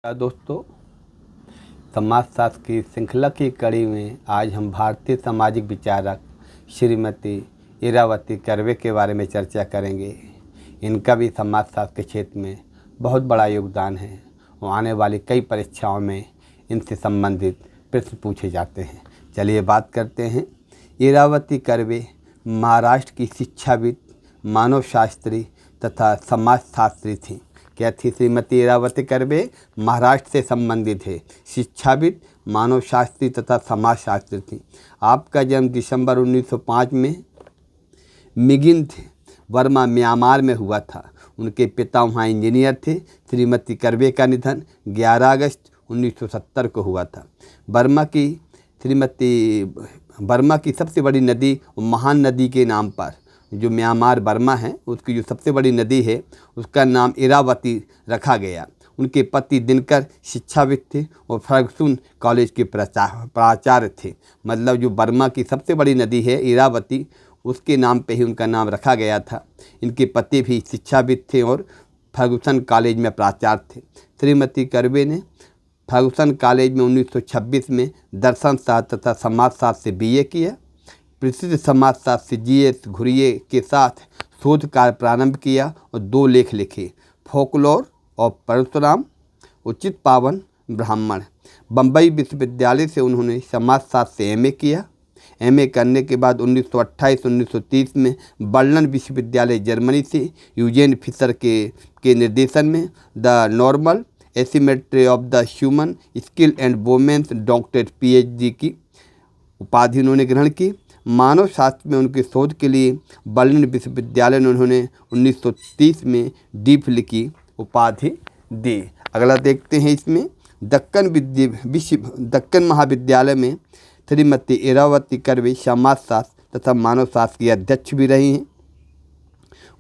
दोस्तों, समाजशास्त्र की श्रृंखला की कड़ी में आज हम भारतीय सामाजिक विचारक श्रीमती इरावती कर्वे के बारे में चर्चा करेंगे। इनका भी समाजशास्त्र के क्षेत्र में बहुत बड़ा योगदान है और आने वाली कई परीक्षाओं में इनसे संबंधित प्रश्न पूछे जाते हैं। चलिए बात करते हैं। इरावती कर्वे महाराष्ट्र की शिक्षाविद, मानवशास्त्री तथा समाजशास्त्री थीं। क्या थी श्रीमती इरावती कर्वे? महाराष्ट्र से संबंधित है, शिक्षाविद, मानवशास्त्री तथा समाजशास्त्री थी। आपका जन्म दिसंबर 1905 में मिगिंथ वर्मा, म्यांमार में हुआ था। उनके पिता वहाँ इंजीनियर थे। श्रीमती कर्वे का निधन 11 अगस्त 1970 को हुआ था। बर्मा की सबसे बड़ी नदी, महान नदी के नाम पर जो म्यांमार बर्मा है, उसकी जो सबसे बड़ी नदी है उसका नाम इरावती रखा गया। उनके पति दिनकर शिक्षाविद थे और फर्गुसन कॉलेज के प्राचार्य थे। मतलब जो बर्मा की सबसे बड़ी नदी है इरावती, उसके नाम पे ही उनका नाम रखा गया था। इनके पति भी शिक्षाविद थे और फर्गुसन कॉलेज में प्राचार्य थे। श्रीमती कर्वे ने फर्गुसन कॉलेज में 1926 में दर्शन शास्त्र तथा समाजशास्त्र से BA किया। प्रसिद्ध समाजशास्त्री GS घुरिये के साथ शोध कार्य प्रारंभ किया और 2 लेख लिखे, फोकलोर और परशुराम, उचित पावन ब्राह्मण। बम्बई विश्वविद्यालय से उन्होंने समाजशास्त्र से MA किया। MA करने के बाद 1928-1930 में बर्लिन विश्वविद्यालय जर्मनी से यूजेन फिशर के निर्देशन में the normal asymmetry of the human skill and women's doctorate PhD की उपाधि उन्होंने ग्रहण की। मानव शास्त्र में उनके शोध के लिए बर्लिन विश्वविद्यालय ने उन्होंने 1930 में D.Phil की उपाधि दी। अगला देखते हैं। इसमें दक्कन महाविद्यालय में श्रीमती इरावती कर्वे समाजशास्त्र तथा मानव शास्त्र की अध्यक्ष भी रही हैं।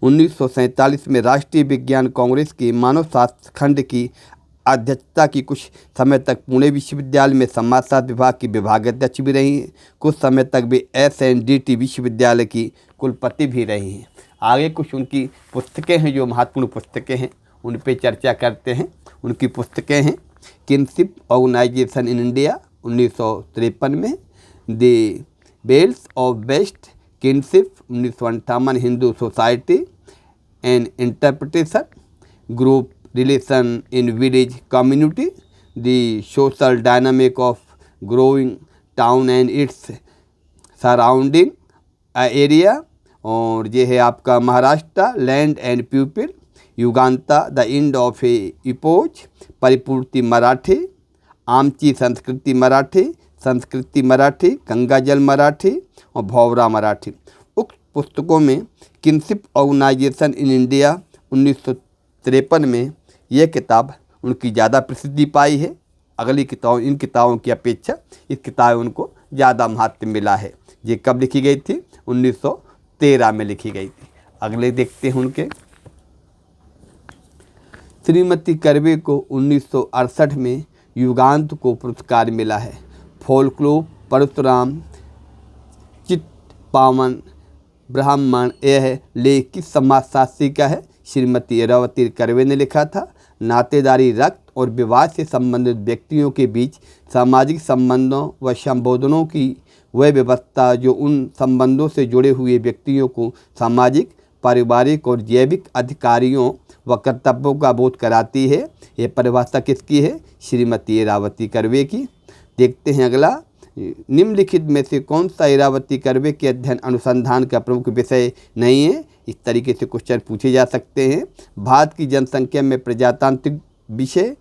1947 में राष्ट्रीय विज्ञान कांग्रेस के मानव शास्त्र खंड की अध्यक्षता की। कुछ समय तक पुणे विश्वविद्यालय में समाजशास्त्र विभाग की विभागाध्यक्ष भी रही हैं। कुछ समय तक वे SNDT विश्वविद्यालय की कुलपति भी रही हैं। आगे कुछ उनकी पुस्तकें हैं जो महत्वपूर्ण पुस्तकें हैं, उन पे चर्चा करते हैं। उनकी पुस्तकें हैं किनशिप ऑर्गेनाइजेशन इन इंडिया 1953 में, the bells of best kinship 1958, Hindu society and interpretation, group relation in village community, the social dynamic of growing town and its surrounding area, और ये है आपका Maharashtra land and people, Yuganta the end of a epoch, परिपूर्ति मराठी, आमची संस्कृति मराठी, संस्कृति मराठी, गंगाजल मराठी और भौवरा मराठी। उक्त पुस्तकों में किनशिप ऑर्गेनाइजेशन इन इंडिया 1953 में यह किताब उनकी ज़्यादा प्रसिद्धि पाई है। इन किताबों की अपेक्षा इस किताब उनको ज़्यादा महत्व मिला है। ये कब लिखी गई थी? 1913 में लिखी गई थी। अगले देखते हैं उनके। श्रीमती कर्वे को 1968 में युगांत को पुरस्कार मिला है। फोकलोर, परशुराम, चित पावन ब्राह्मण, यह लेख किस समाजशास्त्री का है? श्रीमती इरावती कर्वे ने लिखा था। नातेदारी, रक्त और विवाह से संबंधित व्यक्तियों के बीच सामाजिक संबंधों व संबोधनों की वह व्यवस्था जो उन संबंधों से जुड़े हुए व्यक्तियों को सामाजिक, पारिवारिक और जैविक अधिकारियों व कर्तव्यों का बोध कराती है। यह परिभाषा किसकी है? श्रीमती इरावती कर्वे की। देखते हैं अगला। निम्नलिखित में से कौन सा इरावती कर्वे के अध्ययन अनुसंधान का प्रमुख विषय नहीं है? इस तरीके से क्वेश्चन पूछे जा सकते हैं। भारत की जनसंख्या में प्रजातांत्रिक विषय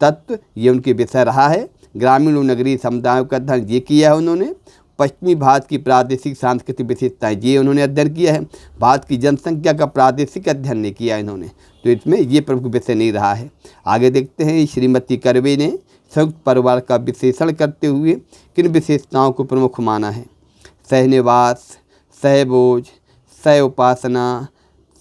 तत्व, ये उनके विषय रहा है। ग्रामीण और नगरीय समुदायों का अध्ययन ये किया है उन्होंने। पश्चिमी भारत की प्रादेशिक सांस्कृतिक विशेषताएं, ये उन्होंने अध्ययन किया है। भारत की जनसंख्या का प्रादेशिक अध्ययन नहीं किया इन्होंने, तो इसमें ये प्रमुख विषय नहीं रहा है। आगे देखते हैं। श्रीमती कर्वे ने संयुक्त परिवार का विश्लेषण करते हुए किन विशेषताओं को प्रमुख माना है? सहनिवास, सहभोज, सह उपासना,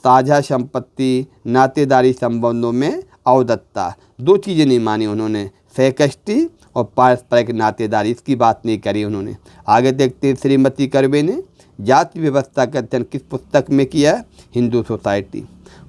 साझा संपत्ति, नातेदारी संबंधों में अवदत्ता। 2 चीज़ें नहीं मानी उन्होंने, सहकष्टी और पारस्परिक नातेदारी, इसकी बात नहीं करी उन्होंने। आगे देखते हैं। श्रीमती कर्वे ने जाति व्यवस्था का अध्ययन किस पुस्तक में किया है? हिंदू सोसाइटी।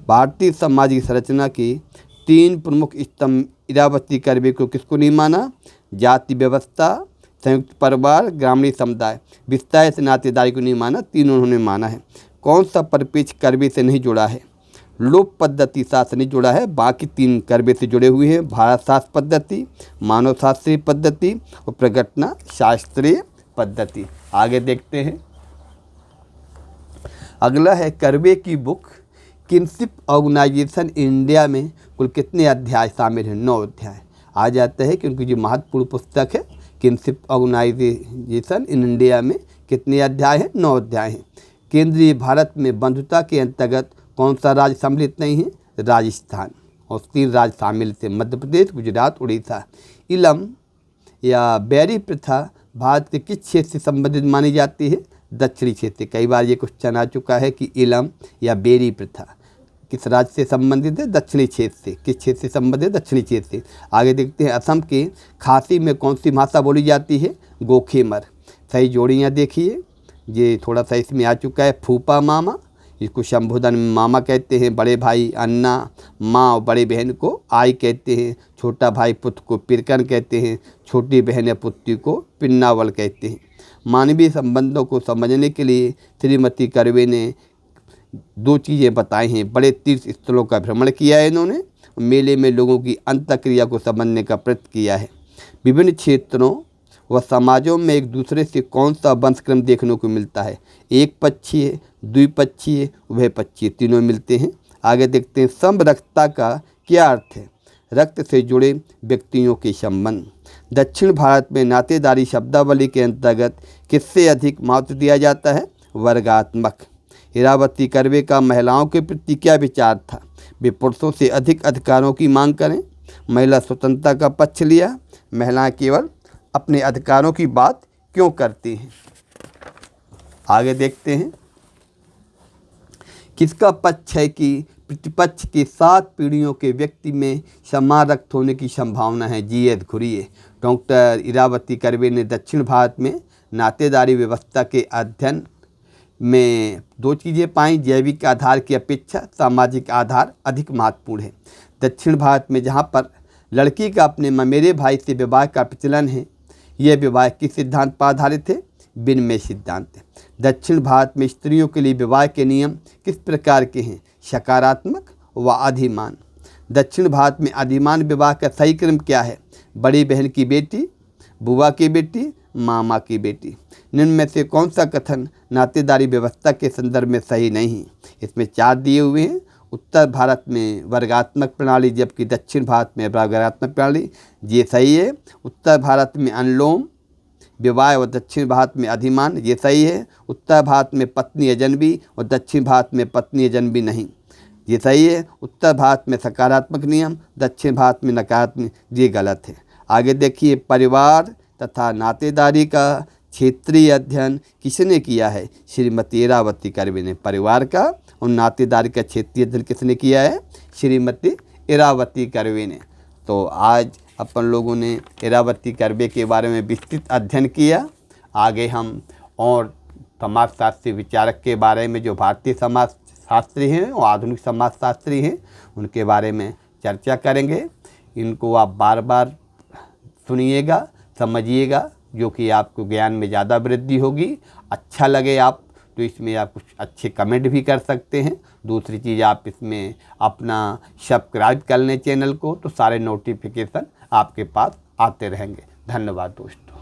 भारतीय सामाजिक संरचना की तीन प्रमुख स्तंभ इरावती कर्वे को किसको नहीं माना? जाति व्यवस्था, संयुक्त परिवार, ग्रामीण समुदाय, विस्तार से नातेदारी को नहीं माना, तीनों उन्होंने माना है। कौन सा परिपेक्ष कर्वे से नहीं जुड़ा है? लोक पद्धति शास्त्र नहीं जुड़ा है, बाकी तीन कर्वे से जुड़े हुए हैं। भारत शास्त्र पद्धति, मानव शास्त्रीय पद्धति और प्रघटना शास्त्रीय पद्धति। आगे देखते हैं। अगला है कर्वे की बुक किनशिप ऑर्गेनाइजेशन इंडिया में कुल कितने अध्याय शामिल हैं? 9 अध्याय आ जाते हैं, क्योंकि ये महत्वपूर्ण पुस्तक है। किनशिप ऑर्गेनाइजेशन इन इंडिया में कितने अध्याय हैं? 9 अध्याय हैं। केंद्रीय भारत में बंधुता के अंतर्गत कौन सा राज्य सम्मिलित नहीं है? राजस्थान। और 3 राज्य शामिल थे, मध्य प्रदेश, गुजरात, उड़ीसा। इलम या बैरी प्रथा भारत के किस क्षेत्र से संबंधित मानी जाती है? दक्षिणी क्षेत्र। कई बार ये क्वेश्चन आ चुका है कि इलम या बेरी प्रथा किस राज्य से संबंधित है? दक्षिणी क्षेत्र से। किस क्षेत्र से संबंधित? दक्षिणी क्षेत्र से। आगे देखते हैं। असम के खासी में कौन सी भाषा बोली जाती है? गोखेमर। सही जोड़ियाँ देखिए, ये थोड़ा सा इसमें आ चुका है। फूफा मामा, इसको संबोधन में मामा कहते हैं। बड़े भाई अन्ना, माँ और बड़े बहन को आई कहते हैं। छोटा भाई पुत्र को पिरकन कहते हैं। छोटी बहन या पुत्री को पिन्नावल कहते हैं। मानवीय संबंधों को समझने के लिए श्रीमती कर्वे ने 2 चीज़ें बताई हैं। बड़े तीर्थ स्थलों का भ्रमण किया है इन्होंने, मेले में लोगों की अंतःक्रिया को समझने का प्रयत्न किया है। विभिन्न क्षेत्रों व समाजों में एक दूसरे से कौन सा वंशक्रम देखने को मिलता है? एक पक्षीय, द्विपक्षीय, उभयपक्षीय, तीनों मिलते हैं। आगे देखते हैं। समरसता का क्या अर्थ है? रक्त से जुड़े व्यक्तियों के संबंध। दक्षिण भारत में नातेदारी शब्दावली के अंतर्गत किससे अधिक महत्व दिया जाता है? वर्गात्मक। इरावती कर्वे का महिलाओं के प्रति क्या विचार था? वे पुरुषों से अधिक अधिकारों की मांग करें। महिला स्वतंत्रता का पक्ष लिया। महिलाएं केवल अपने अधिकारों की बात क्यों करती हैं? आगे देखते हैं। किसका पक्ष है कि प्रतिपक्ष के 7 पीढ़ियों के व्यक्ति में समान रक्त होने की संभावना है? जी.एस. घुरिये। डॉक्टर इरावती कर्वे ने दक्षिण भारत में नातेदारी व्यवस्था के अध्ययन में 2 चीज़ें पाई। जैविक आधार की अपेक्षा सामाजिक आधार अधिक महत्वपूर्ण है। दक्षिण भारत में जहाँ पर लड़की का अपने ममेरे भाई से विवाह का प्रचलन है, यह विवाह किस सिद्धांत पर आधारित है? विनिमय सिद्धांत है। दक्षिण भारत में स्त्रियों के लिए विवाह के नियम किस प्रकार के हैं? सकारात्मक व अधिमान। दक्षिण भारत में अधिमान विवाह का सही क्रम क्या है? बड़ी बहन की बेटी, बुआ की बेटी, मामा की बेटी। निम्न में से कौन सा कथन नातेदारी व्यवस्था के संदर्भ में सही नहीं? इसमें 4 दिए हुए हैं। उत्तर भारत में वर्गात्मक प्रणाली, जबकि दक्षिण भारत में वर्गात्मक प्रणाली, ये सही है। उत्तर भारत में अनुलोम विवाह और दक्षिण भारत में अधिमान, ये सही है। उत्तर भारत में पत्नी अजनबी और दक्षिण भारत में पत्नी अजनबी नहीं, ये सही है। उत्तर भारत में सकारात्मक नियम, दक्षिण भारत में नकारात्मक, ये गलत है। आगे देखिए। परिवार तथा नातेदारी का क्षेत्रीय अध्ययन किसने किया है? श्रीमती इरावती कर्वे ने। परिवार का और नातेदारी का क्षेत्रीय अध्ययन किसने किया है? श्रीमती इरावती कर्वे ने। तो आज अपन लोगों ने इरावती कर्वे के बारे में विस्तृत अध्ययन किया। आगे हम और समाजशास्त्री विचारक के बारे में, जो भारतीय समाजशास्त्री हैं और आधुनिक समाजशास्त्री हैं, उनके बारे में चर्चा करेंगे। इनको आप बार बार सुनिएगा, समझिएगा, जो कि आपको ज्ञान में ज़्यादा वृद्धि होगी। अच्छा लगे आप तो इसमें आप कुछ अच्छे कमेंट भी कर सकते हैं। दूसरी चीज़, आप इसमें अपना सब्सक्राइब कर लें चैनल को, तो सारे नोटिफिकेशन आपके पास आते रहेंगे। धन्यवाद दोस्तों।